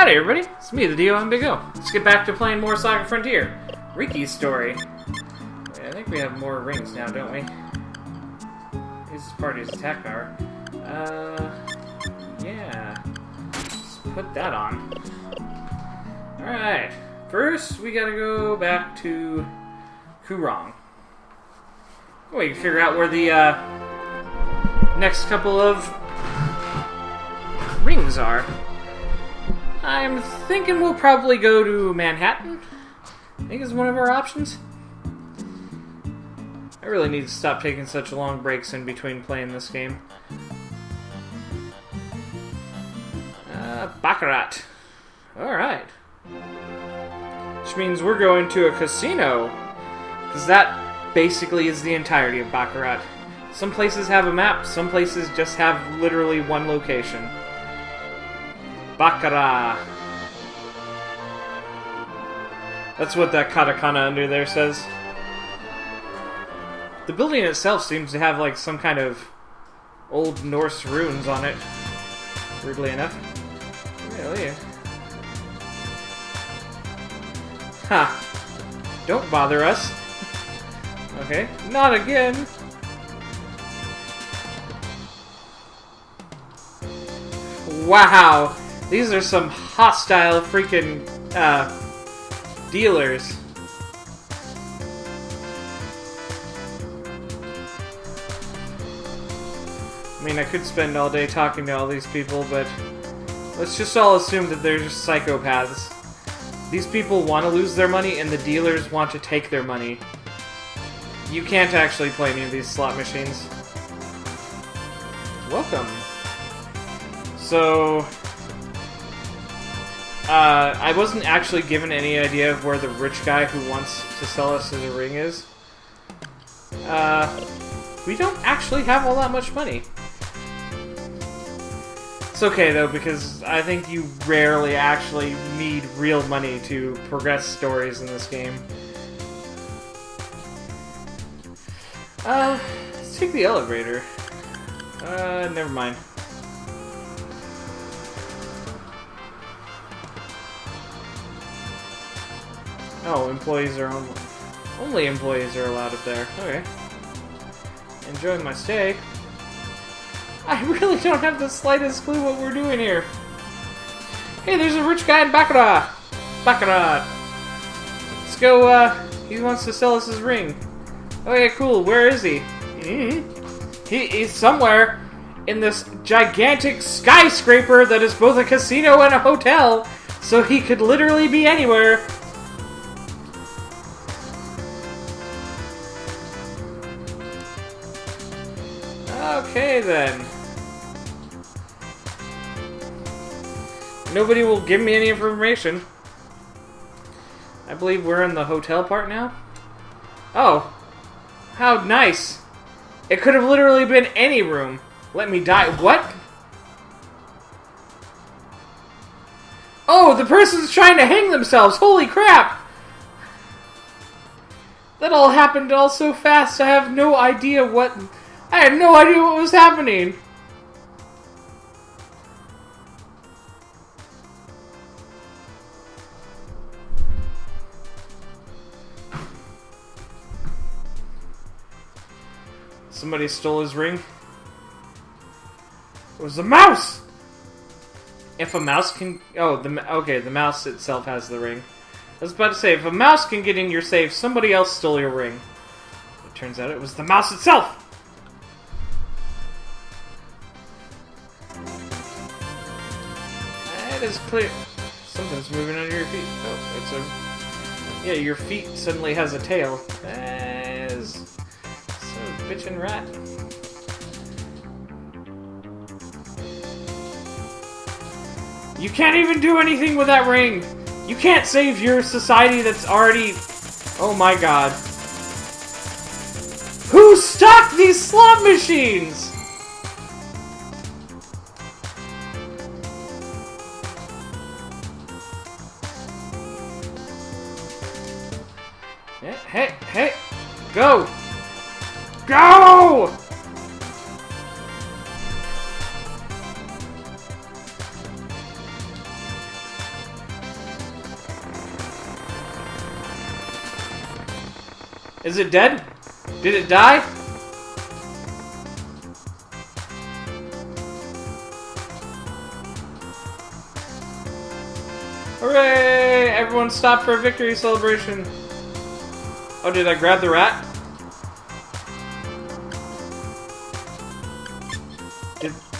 Howdy everybody, it's me, the Dio, and Big O. Let's get back to playing more Saga Frontier. Riki's story. I think we have more rings now, don't we? This is party's attack power. Yeah. Let's put that on. Alright. First, we gotta go back to Kurong. We can figure out where the, next couple of rings are. I'm thinking we'll probably go to Manhattan. I think is one of our options. I really need to stop taking such long breaks in between playing this game. Baccarat. Alright. Which means we're going to a casino. Because that basically is the entirety of Baccarat. Some places have a map, some places just have literally one location. Baccarat. That's what that katakana under there says. The building itself seems to have like some kind of old Norse runes on it. Weirdly enough. Really? Ha! Don't bother us. Okay, not again. Wow! These are some hostile freaking, dealers. I mean, I could spend all day talking to all these people, but let's just all assume that they're just psychopaths. These people want to lose their money, and the dealers want to take their money. You can't actually play any of these slot machines. Welcome. So, I wasn't actually given any idea of where the rich guy who wants to sell us his ring is. We don't actually have all that much money. It's okay though, because I think you rarely actually need real money to progress stories in this game. Let's take the elevator. Never mind. Oh, employees are only employees are allowed up there. Okay. Enjoying my stay. I really don't have the slightest clue what we're doing here. Hey, there's a rich guy in Baccarat! Baccarat! Let's go, he wants to sell us his ring. Okay, cool. Where is he? He's somewhere in this gigantic skyscraper that is both a casino and a hotel, so he could literally be anywhere. Okay, then. Nobody will give me any information. I believe we're in the hotel part now. Oh. How nice. It could have literally been any room. Let me die. What? Oh, the person's trying to hang themselves. Holy crap. That all happened all so fast. I have no idea what... I had no idea what was happening. Somebody stole his ring. It was a mouse! If a mouse can... Oh, okay, the mouse itself has the ring. I was about to say, if a mouse can get in your safe, somebody else stole your ring. It turns out it was the mouse itself! That is clear. Something's moving under your feet. Oh, it's a... Yeah, your feet suddenly has a tail. That is... So bitchin' rat. You can't even do anything with that ring! You can't save your society that's already... Oh my god. Who stocked these slot machines?! Hey! Go! Go! Is it dead? Did it die? Hooray! Everyone stop for a victory celebration. Oh, did I grab the rat?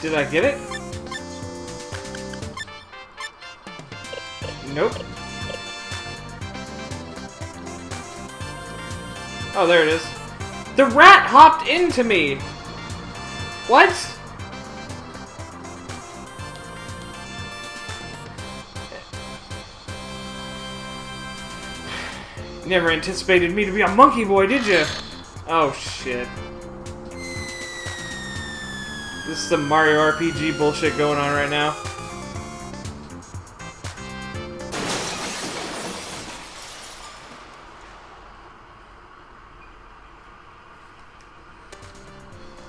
Did I get it? Nope. Oh, there it is. The rat hopped into me! What? You never anticipated me to be a monkey boy, did you? Oh, shit. This is some Mario RPG bullshit going on right now.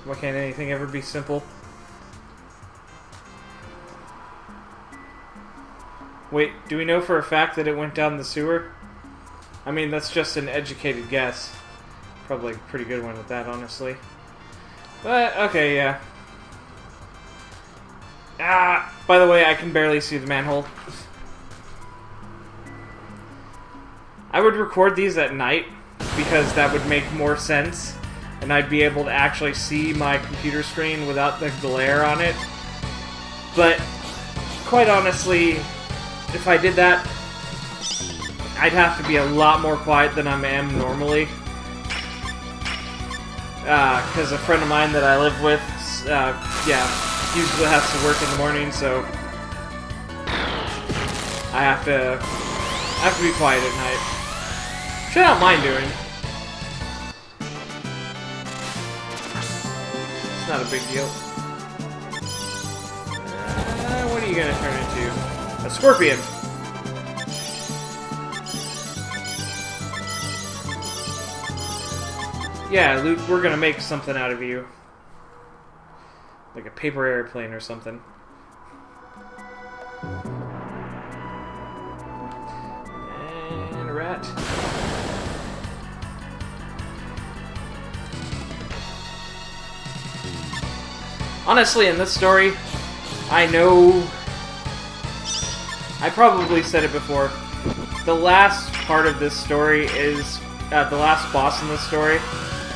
Why can't anything ever be simple? Wait, do we know for a fact that it went down the sewer? I mean, that's just an educated guess. Probably a pretty good one with that, honestly. But, okay, yeah. Ah! By the way, I can barely see the manhole. I would record these at night, because that would make more sense. And I'd be able to actually see my computer screen without the glare on it. But, quite honestly, if I did that, I'd have to be a lot more quiet than I am normally. Because a friend of mine that I live with, yeah, usually has to work in the morning, so I have to be quiet at night. Which I don't mind doing. It's not a big deal. What are you gonna turn into? A scorpion! Yeah, Luke, we're gonna make something out of you. Like a paper airplane or something. And a rat. Honestly, in this story, I know... I probably said it before. The last part of this story is... the last boss in this story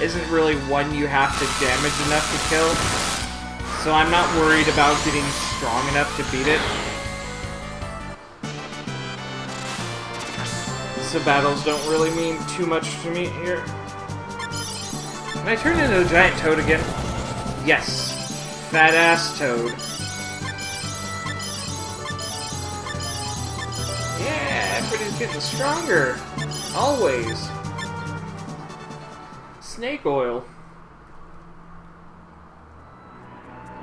isn't really one you have to damage enough to kill. So I'm not worried about getting strong enough to beat it. So battles don't really mean too much to me here. Can I turn into a giant toad again? Yes. Fat ass toad. Yeah, everybody's getting stronger. Always. Snake oil.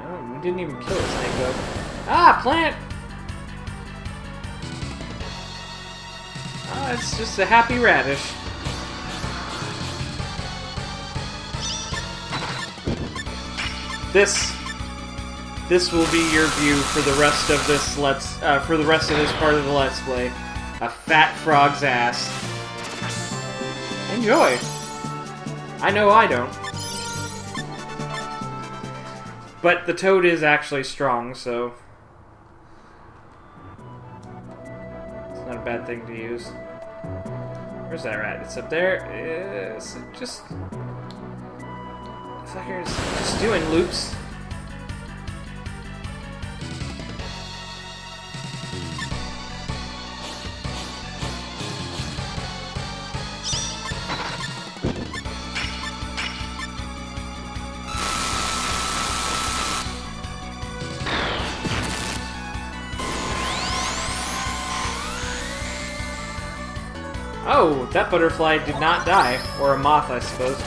Oh, we didn't even kill a snake though. Ah, plant! Ah, it's just a happy radish. This will be your view for the rest of this part of the Let's Play. A fat frog's ass. Enjoy. I know I don't. But the toad is actually strong, so it's not a bad thing to use. Where's that rat? It's up there. Is it just... Fuckers just doing loops. Oh, that butterfly did not die. Or a moth, I suppose.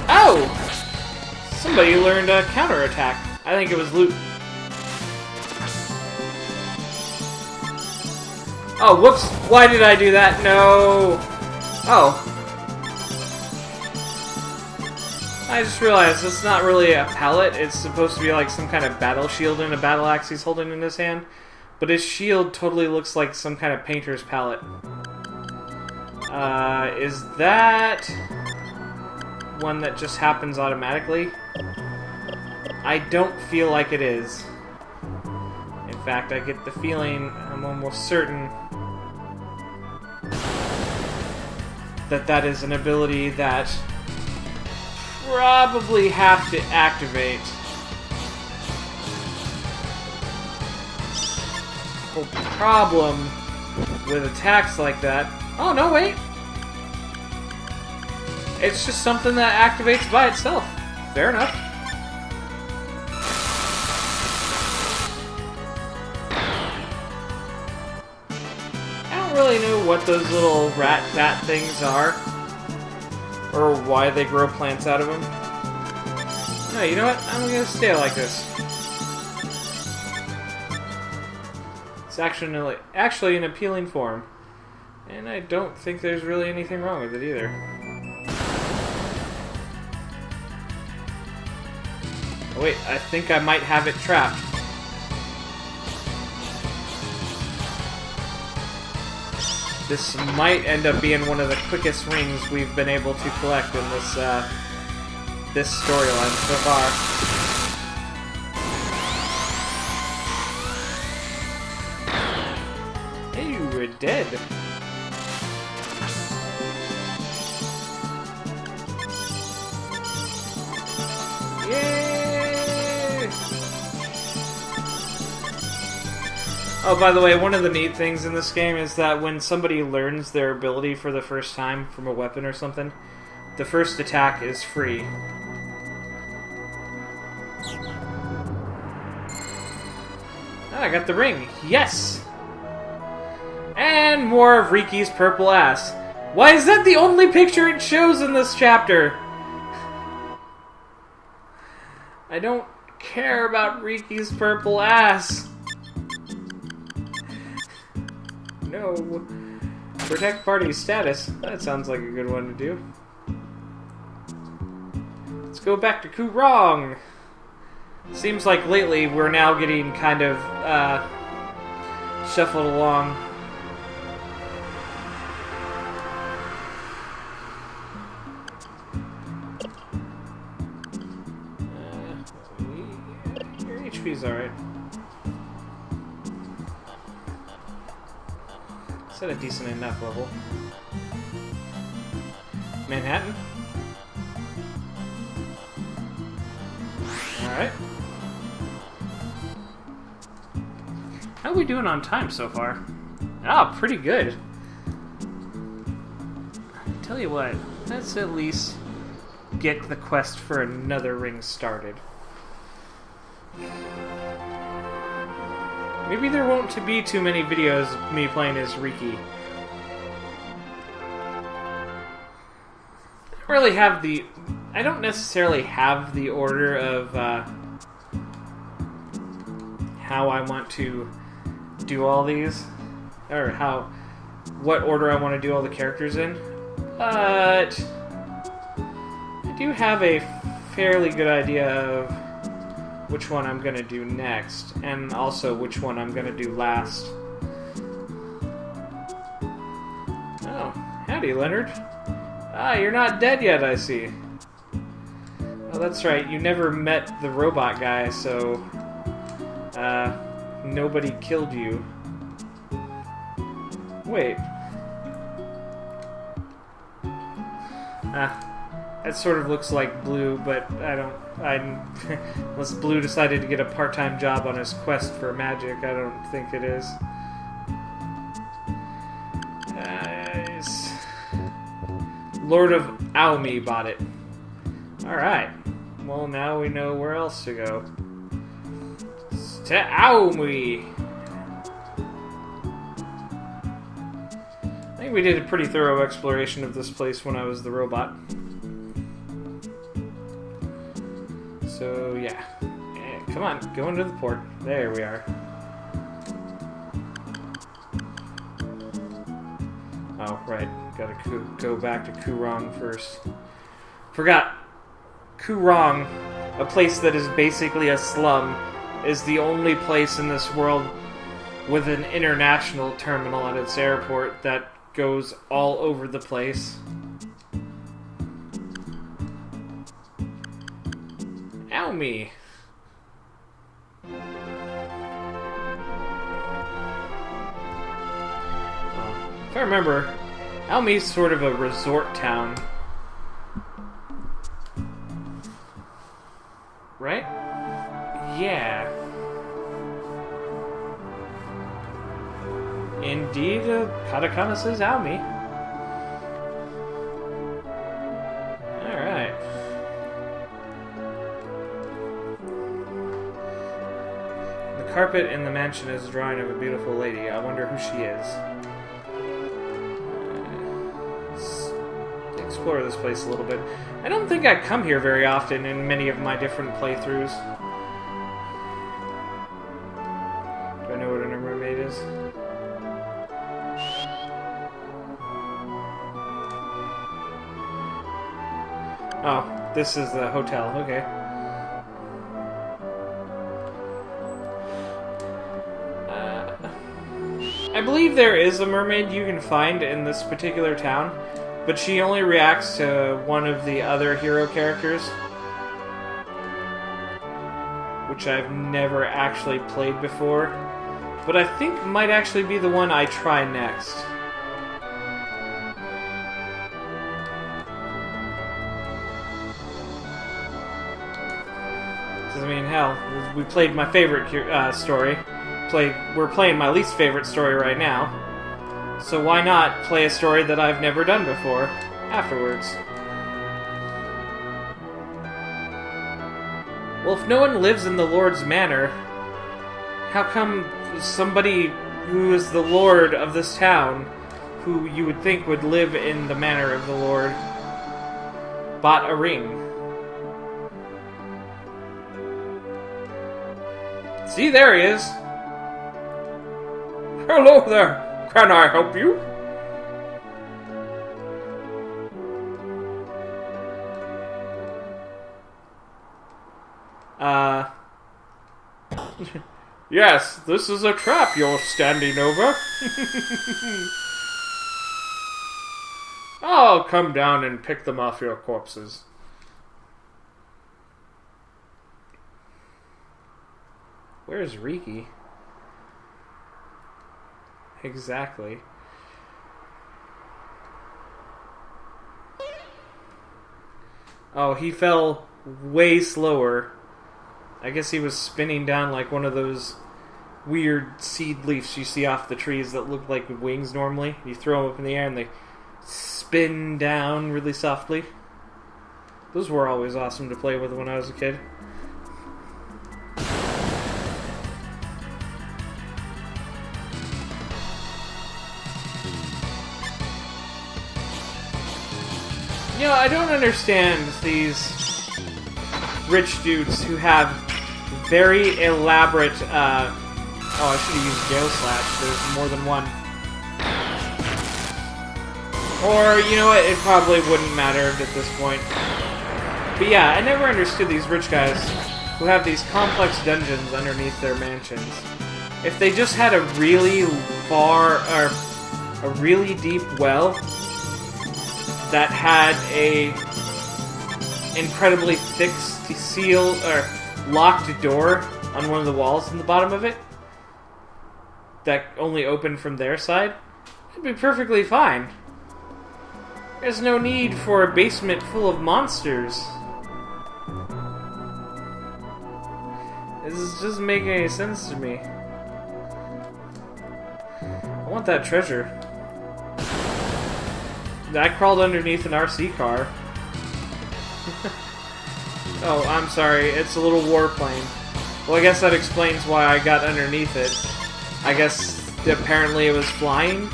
Oh! Somebody learned a counterattack. I think it was Luke. Oh, whoops! Why did I do that? No! Oh. I just realized it's not really a pallet. It's supposed to be like some kind of battle shield and a battle axe he's holding in his hand. But his shield totally looks like some kind of painter's palette. Is that... one that just happens automatically? I don't feel like it is. In fact, I get the feeling, I'm almost certain, that that is an ability that probably have to activate. The problem with attacks like that... Oh, no, wait! It's just something that activates by itself. Fair enough. I don't really know what those little rat-bat things are. Or why they grow plants out of them. No, you know what? I'm gonna stay like this. It's actually an appealing form. And I don't think there's really anything wrong with it either. Oh, wait, I think I might have it trapped. This might end up being one of the quickest rings we've been able to collect in this this storyline so far. Hey, you were dead. Yay! Oh, by the way, one of the neat things in this game is that when somebody learns their ability for the first time from a weapon or something, the first attack is free. Ah, I got the ring. Yes! And more of Riki's purple ass. Why is that the only picture it shows in this chapter? I don't care about Riki's purple ass. No. Protect party status. That sounds like a good one to do. Let's go back to Kurong. Seems like lately we're now getting kind of shuffled along. Your HP's alright. It's at a decent enough level. Manhattan? Alright. How are we doing on time so far? Ah, pretty good. Tell you what, let's at least get the quest for another ring started. Maybe there won't be too many videos of me playing as Riki. I don't necessarily have the order of how I want to do all these, or what order I want to do all the characters in, but I do have a fairly good idea of which one I'm going to do next, and also which one I'm going to do last. Oh, howdy, Leonard. Ah, you're not dead yet, I see. Oh, that's right, you never met the robot guy, so nobody killed you. Wait. That sort of looks like Blue, but unless Blue decided to get a part-time job on his quest for magic, I don't think it is. Lord of Aomi bought it. Alright. Well, now we know where else to go. To Aomi! I think we did a pretty thorough exploration of this place when I was the robot. So, yeah. Come on, go into the port. There we are. Oh, right. Gotta go back to Kurong first. Forgot. Kurong, a place that is basically a slum, is the only place in this world with an international terminal at its airport that goes all over the place. Almy. If I remember, Almy's sort of a resort town. Right? Yeah. Indeed, katakana says Almy. Alright. The carpet in the mansion is a drawing of a beautiful lady. I wonder who she is. Let's explore this place a little bit. I don't think I come here very often in many of my different playthroughs. Do I know what a mermaid is? Oh, this is the hotel. Okay. I believe there is a mermaid you can find in this particular town, but she only reacts to one of the other hero characters, which I've never actually played before, but I think might actually be the one I try next. I mean, hell, we played my favorite story. We're playing my least favorite story right now. So why not play a story that I've never done before afterwards? Well, if no one lives in the Lord's Manor, how come somebody who is the Lord of this town, who you would think would live in the Manor of the Lord, bought a ring? See, there he is. Hello there. Can I help you? Yes, this is a trap you're standing over. I'll come down and pick them off your corpses. Where's Riki? Exactly. Oh, he fell way slower. I guess he was spinning down like one of those weird seed leaves you see off the trees that look like wings normally. You throw them up in the air and they spin down really softly. Those were always awesome to play with when I was a kid. You know, I don't understand these rich dudes who have very elaborate, oh, I should have used Gale Slash. There's more than one. Or, you know what, it probably wouldn't matter at this point. But yeah, I never understood these rich guys who have these complex dungeons underneath their mansions. If they just had a really really deep well that had a incredibly thick seal or locked door on one of the walls in the bottom of it that only opened from their side, it'd be perfectly fine. There's no need for a basement full of monsters. This doesn't make any sense to me. I want that treasure. I crawled underneath an RC car. Oh, I'm sorry. It's a little warplane. Well, I guess that explains why I got underneath it. I guess apparently it was flying.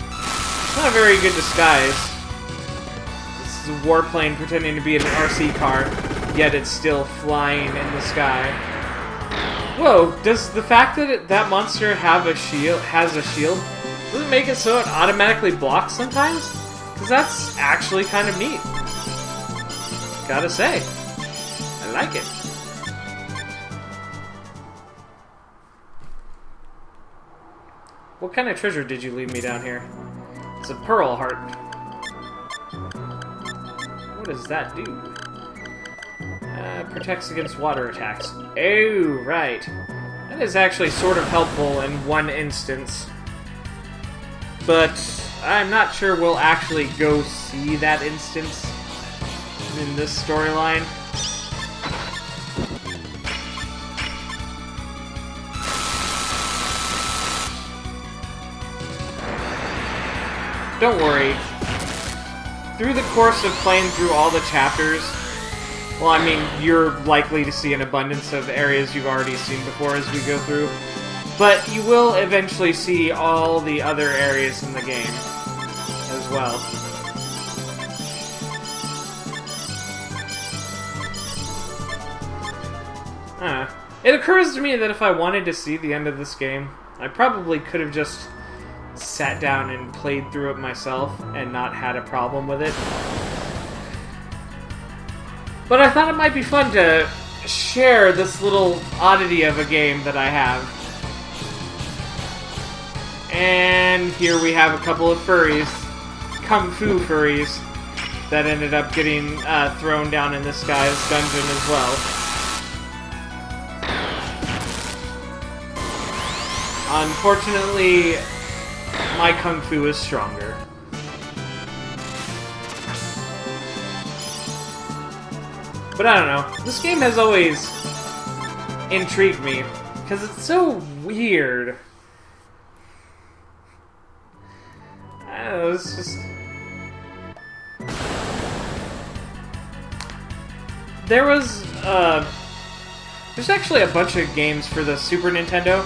It's not a very good disguise. This is a warplane pretending to be an RC car, yet it's still flying in the sky. Whoa, does the fact that that monster has a shield, does it make it so it automatically blocks sometimes? Because that's actually kind of neat. Gotta say. I like it. What kind of treasure did you leave me down here? It's a pearl heart. What does that do? Protects against water attacks. Oh, right. That is actually sort of helpful in one instance. But I'm not sure we'll actually go see that instance in this storyline. Don't worry. Through the course of playing through all the chapters, well, I mean, you're likely to see an abundance of areas you've already seen before as we go through, but you will eventually see all the other areas in the game as well. It occurs to me that if I wanted to see the end of this game, I probably could have just sat down and played through it myself and not had a problem with it. But I thought it might be fun to share this little oddity of a game that I have. And here we have a couple of furries, Kung Fu furries, that ended up getting thrown down in this guy's dungeon as well. Unfortunately, my Kung Fu is stronger. But I don't know. This game has always intrigued me, because it's so weird. I don't know, it's just... There's actually a bunch of games for the Super Nintendo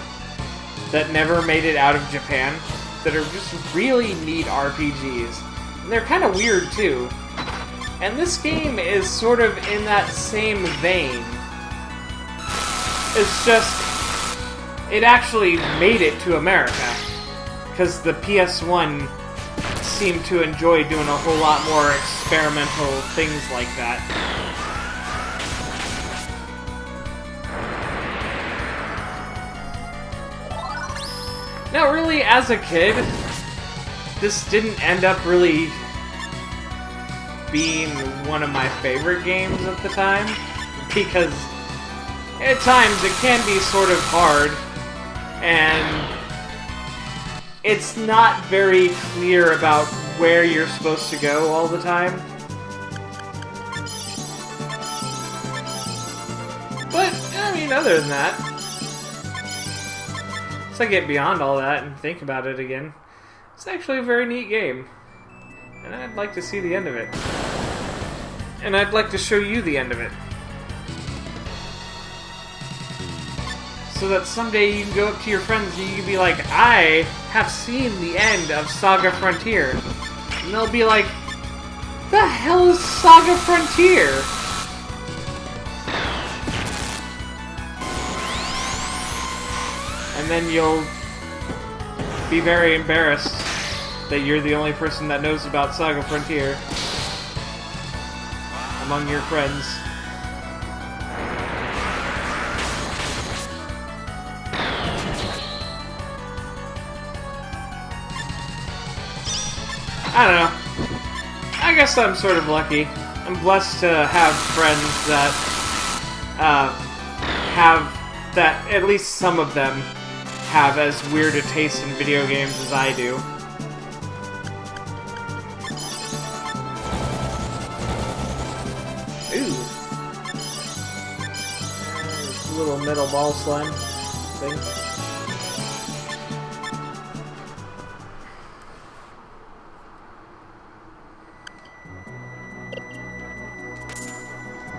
that never made it out of Japan that are just really neat RPGs. And they're kind of weird, too. And this game is sort of in that same vein. It's just... it actually made it to America. Because the PS1 seemed to enjoy doing a whole lot more experimental things like that. Now, really, as a kid, this didn't end up really being one of my favorite games at the time, because at times it can be sort of hard, and it's not very clear about where you're supposed to go all the time. But, I mean, other than that, once I get beyond all that and think about it again, it's actually a very neat game. And I'd like to see the end of it. And I'd like to show you the end of it. So that someday you can go up to your friends and you can be like, I have seen the end of Saga Frontier. And they'll be like, the hell is Saga Frontier? And then you'll be very embarrassed that you're the only person that knows about Saga Frontier among your friends. I don't know. I guess I'm sort of lucky. I'm blessed to have friends that at least some of them have as weird a taste in video games as I do. Ooh. There's a little metal ball slime thing.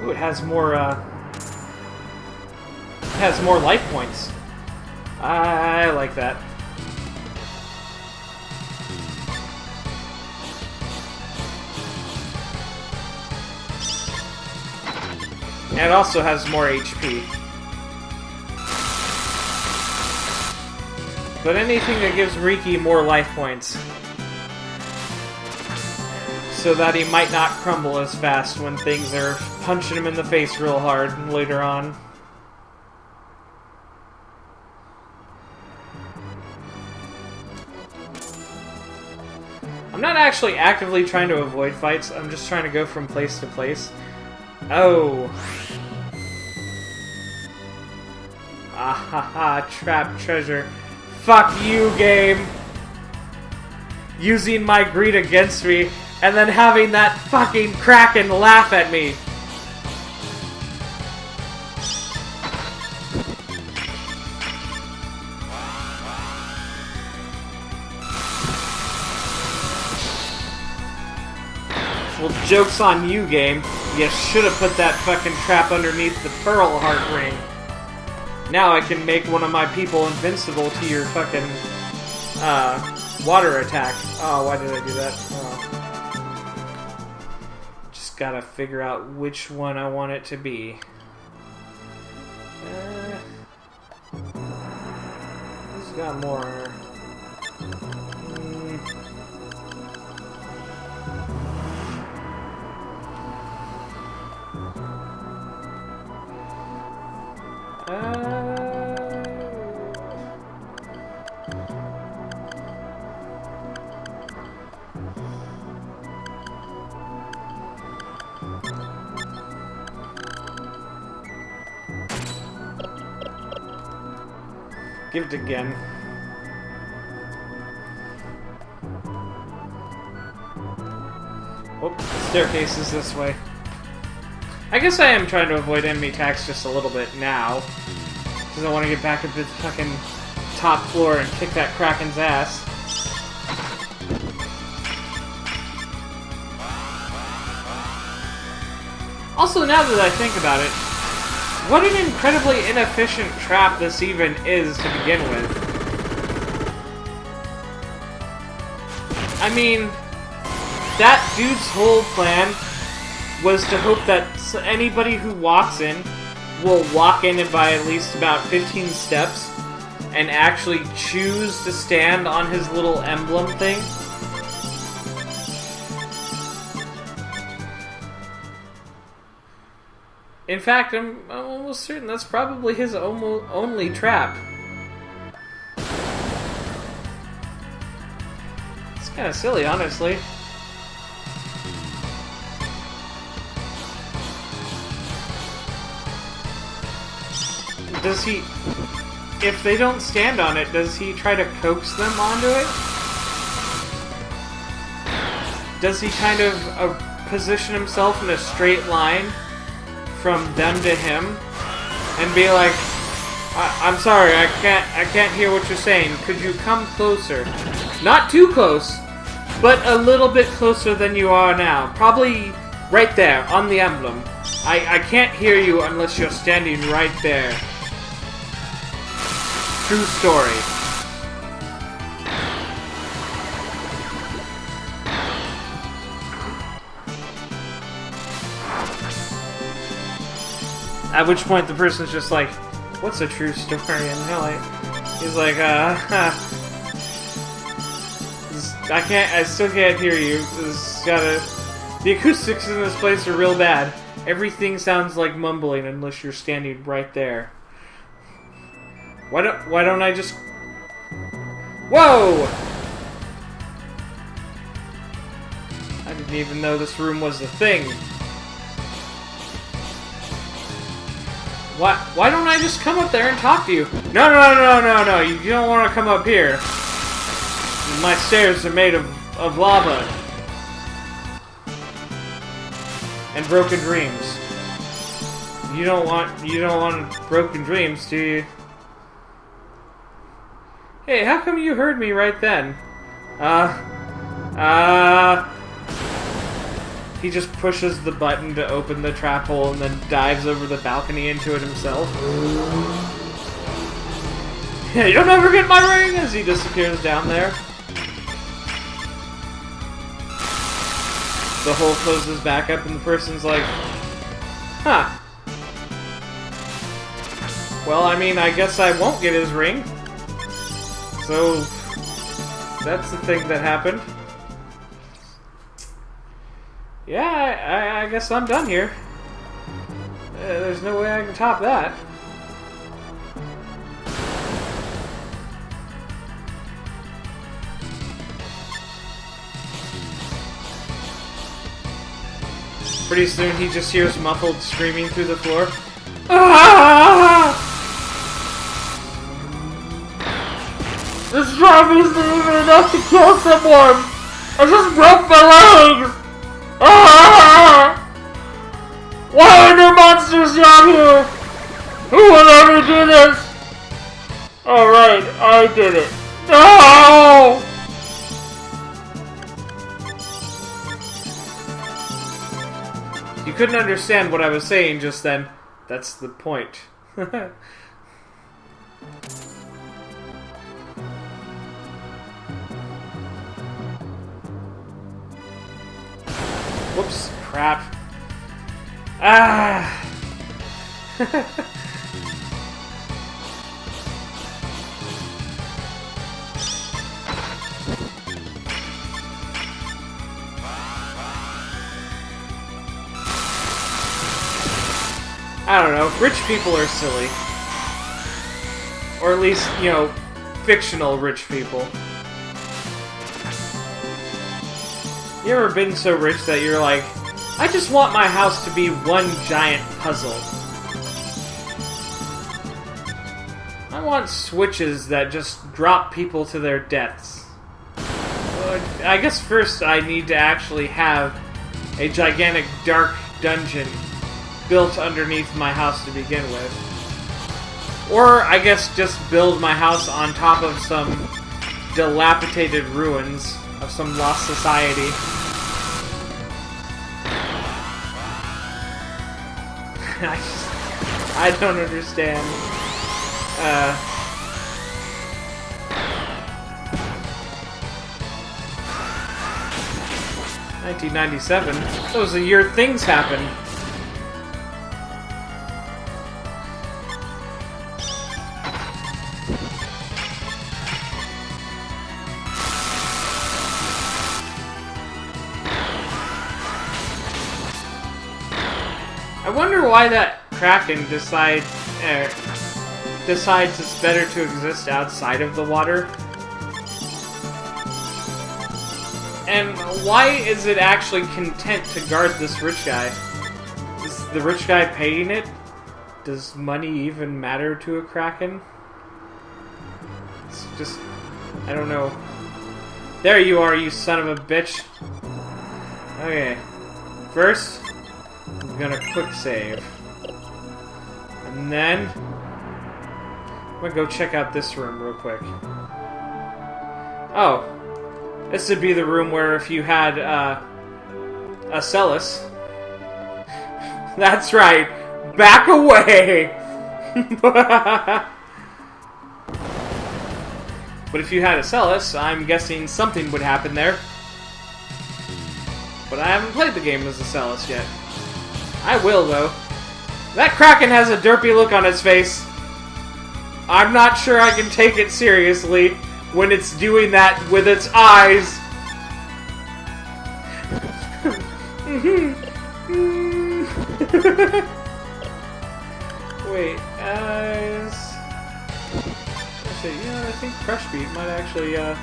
Ooh, it has more life points. I like that. And it also has more HP. But anything that gives Riki more life points, so that he might not crumble as fast when things are punching him in the face real hard later on. I'm not actually actively trying to avoid fights, I'm just trying to go from place to place. Oh, ha ha, trap treasure. Fuck you, game! Using my greed against me, and then having that fucking Kraken laugh at me. Well, joke's on you, game. You should have put that fucking trap underneath the Pearl Heart Ring. Now I can make one of my people invincible to your fucking, water attack. Oh, why did I do that? Oh. Just gotta figure out which one I want it to be. Who's got more? Give it again. Oh, the staircase is this way. I guess I am trying to avoid enemy attacks just a little bit now. Because I want to get back up to the fucking top floor and kick that Kraken's ass. Also, now that I think about it, what an incredibly inefficient trap this even is to begin with. I mean, that dude's whole plan was to hope that anybody who walks in will walk in by at least about 15 steps and actually choose to stand on his little emblem thing. In fact, I'm almost certain that's probably his only trap. It's kind of silly, honestly. Does he... If they don't stand on it, does he try to coax them onto it? Does he kind of position himself in a straight line from them to him and be like, I'm sorry, I can't hear what you're saying. Could you come closer? Not too close, but a little bit closer than you are now. Probably right there, on the emblem. I can't hear you unless you're standing right there. True story. At which point the person's just like, what's a true story? And they're like, he's like, I still can't hear you. The acoustics in this place are real bad. Everything sounds like mumbling unless you're standing right there. Why don't I just... Whoa! I didn't even know this room was a thing. Why don't I just come up there and talk to you? No, you don't want to come up here. My stairs are made of lava. And broken dreams. You don't want broken dreams, do you? Hey, how come you heard me right then? He just pushes the button to open the trap hole and then dives over the balcony into it himself. Yeah, you'll never get my ring as he disappears down there. The hole closes back up and the person's like, huh. Well, I mean, I guess I won't get his ring. So, that's the thing that happened. Yeah, I guess I'm done here. There's no way I can top that. Pretty soon he just hears muffled screaming through the floor. Ah! This drop isn't even enough to kill someone! I just broke my legs! Ah! Why are there monsters down here? Who will ever do this? Alright, I did it. No! You couldn't understand what I was saying just then. That's the point. Whoops, crap. Ah! I don't know, rich people are silly. Or at least, you know, fictional rich people. You ever been so rich that you're like, I just want my house to be one giant puzzle. I want switches that just drop people to their deaths. Well, I guess first I need to actually have a gigantic dark dungeon built underneath my house to begin with. Or, I guess, just build my house on top of some dilapidated ruins of some lost society. I don't understand. 1997? That was the year things happened. I wonder why that Kraken decides it's better to exist outside of the water. And why is it actually content to guard this rich guy? Is the rich guy paying it? Does money even matter to a Kraken? It's just... I don't know. There you are, you son of a bitch. Okay. First... I'm gonna quick save. And then... I'm gonna go check out this room real quick. Oh. This would be the room where if you had, a Celis. That's right! Back away! But if you had a Celis, I'm guessing something would happen there. But I haven't played the game as a Celis yet. I will, though. That Kraken has a derpy look on its face. I'm not sure I can take it seriously when it's doing that with its eyes. Wait, actually, yeah, I think Crush Beat might actually, the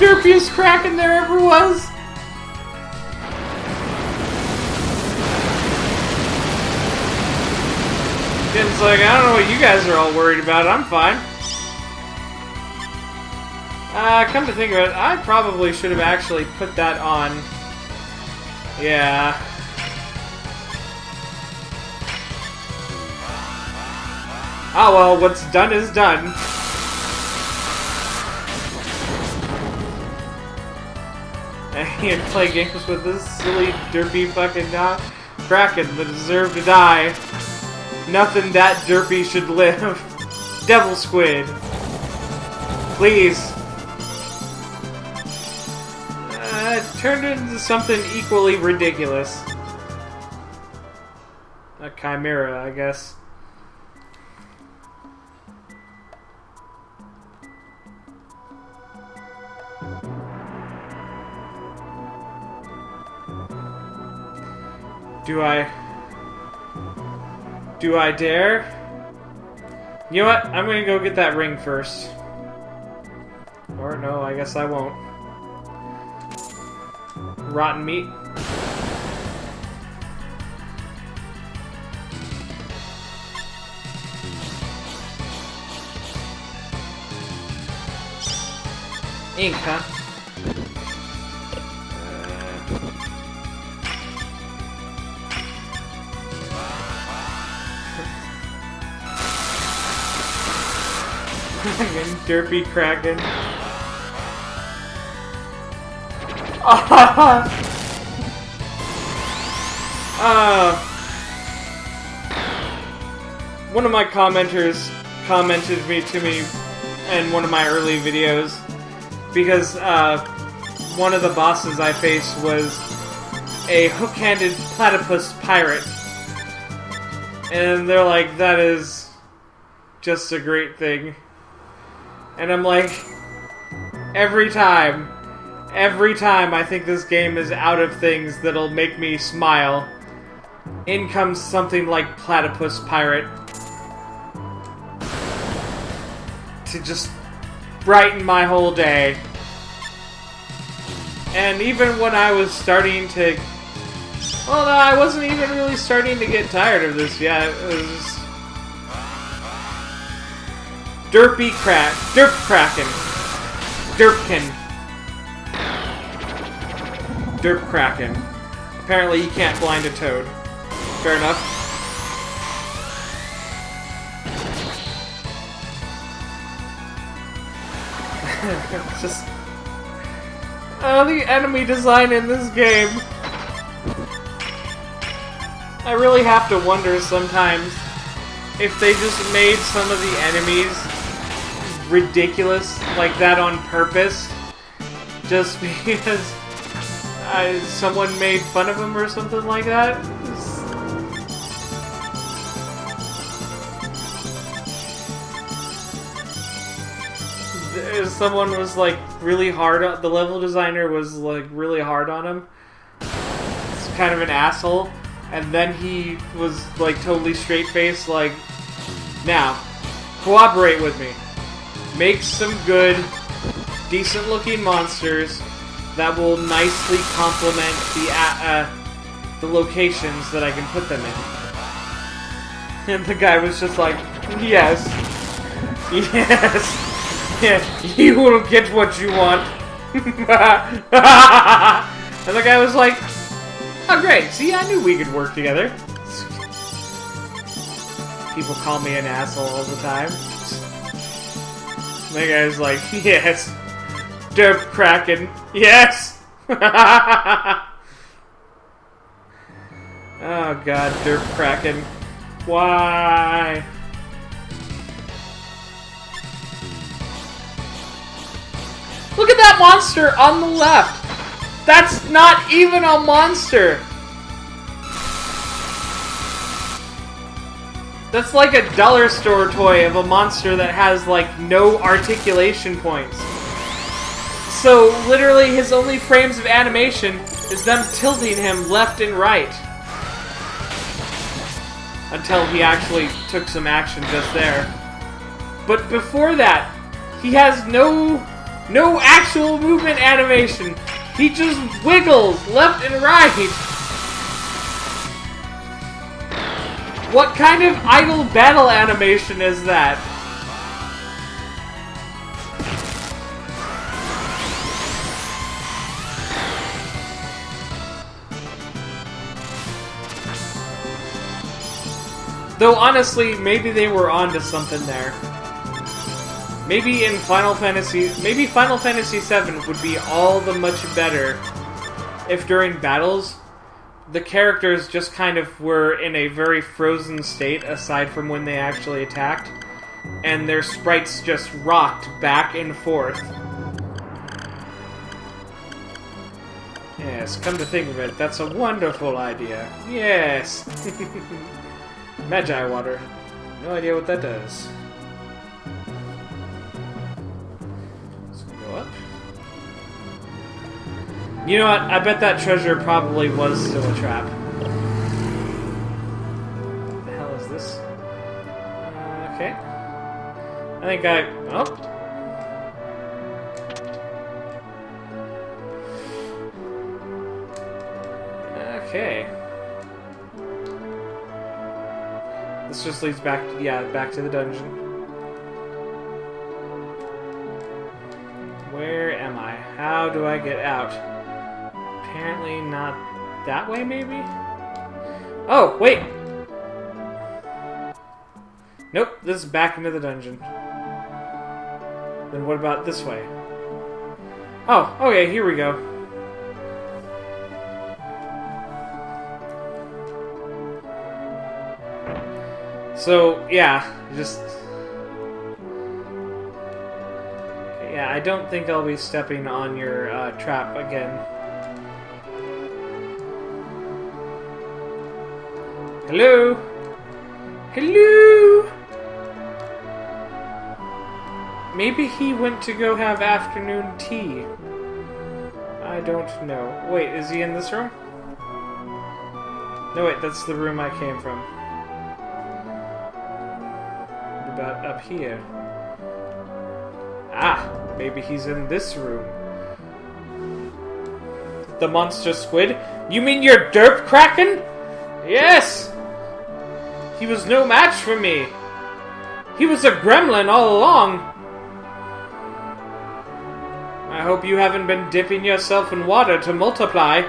derpiest Kraken there ever was! It's like, I don't know what you guys are all worried about, I'm fine. Come to think of it, I probably should have actually put that on. Yeah. Oh well, what's done is done. I can't play games with this silly, derpy fucking Kraken that deserve to die. Nothing that derpy should live. Devil Squid. Please. It turned into something equally ridiculous. A chimera, I guess. Do I dare? You know what? I'm gonna go get that ring first. Or no, I guess I won't. Rotten meat. Ink, huh? Derp Kraken. One of my commenters commented to me in one of my early videos because one of the bosses I faced was a hook-handed platypus pirate. And they're like, that is just a great thing. And I'm like, every time I think this game is out of things that'll make me smile, in comes something like Platypus Pirate to just brighten my whole day. And even when I was starting to... Well, no, I wasn't even really starting to get tired of this yet. It was... Derp Kraken. Derp Kraken. Apparently you can't blind a toad. Fair enough. Just... the enemy design in this game. I really have to wonder sometimes if they just made some of the enemies ridiculous like that on purpose, just because someone made fun of them or something like that. Someone was like really hard on the level designer was like really hard on him. It's kind of an asshole, and then he was like totally straight-faced, like, now cooperate with me. Make some good, decent-looking monsters that will nicely complement the locations that I can put them in. And the guy was just like, yes, yes. Yeah, you will get what you want. And the guy was like, oh great, see, I knew we could work together. People call me an asshole all the time. The guy's like, yes, Derp Kraken, yes! Oh god, Derp Kraken. Why? Look at that monster on the left! That's not even a monster! That's like a dollar store toy of a monster that has, like, no articulation points. So, literally, his only frames of animation is them tilting him left and right. Until he actually took some action just there. But before that, he has no actual movement animation. He just wiggles left and right. What kind of idle battle animation is that? Though honestly, maybe they were onto something there. Maybe in Final Fantasy VII would be all the much better if during battles the characters just kind of were in a very frozen state aside from when they actually attacked, and their sprites just rocked back and forth. Yes, come to think of it, that's a wonderful idea. Yes! Magi water. No idea what that does. Up. You know what? I bet that treasure probably was still a trap. What the hell is this? Okay. I think I... Oh. Okay. This just leads back, back to the dungeon. Where am I? How do I get out? Apparently not that way, maybe? Oh, wait! Nope, this is back into the dungeon. Then what about this way? Oh, okay, here we go. So, yeah, just... Okay, yeah, I don't think I'll be stepping on your trap again. Hello? Hello? Maybe he went to go have afternoon tea. I don't know. Wait, is he in this room? No, wait, that's the room I came from. What about up here? Ah, maybe he's in this room. The monster squid? You mean your Derp Kraken? Yes! He was no match for me. He was a gremlin all along. I hope you haven't been dipping yourself in water to multiply.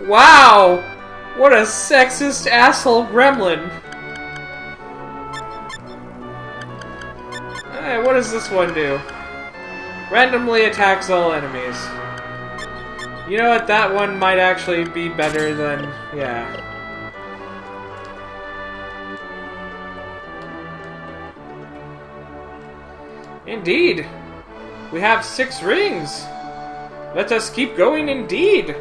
Wow! What a sexist asshole gremlin. Hey, what does this one do? Randomly attacks all enemies. You know what? That one might actually be better than... yeah. Indeed. We have 6 rings. Let us keep going indeed.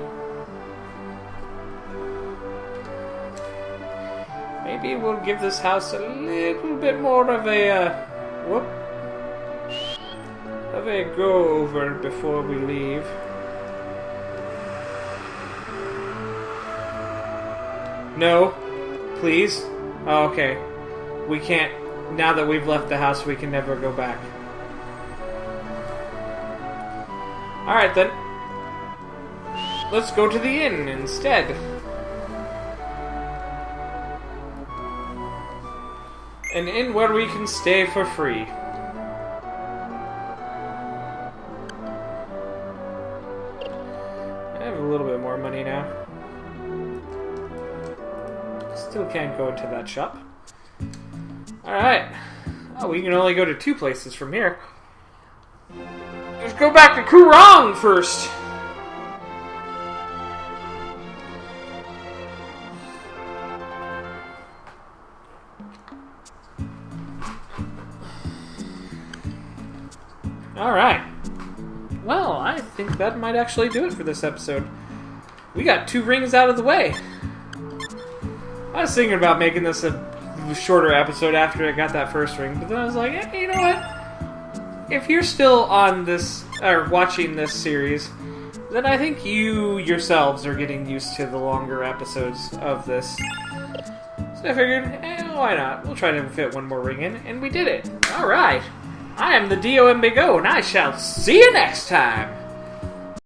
Maybe we'll give this house a little bit more of a, of a go-over before we leave. No. Please. Oh, okay. We can't... now that we've left the house, we can never go back. Alright then. Let's go to the inn instead. An inn where we can stay for free. I have a little bit more money now. Still can't go into that shop. Alright. Oh, we can only go to 2 places from here. Let's go back to Kurong first. Alright. Well, I think that might actually do it for this episode. We got 2 rings out of the way. I was thinking about making this a shorter episode after I got that first ring, but then I was like, eh, you know what? If you're still on this, or watching this series, then I think you yourselves are getting used to the longer episodes of this. So I figured, why not? We'll try to fit 1 more ring in, and we did it. Alright. I am the DOMBGO, and I shall see you next time!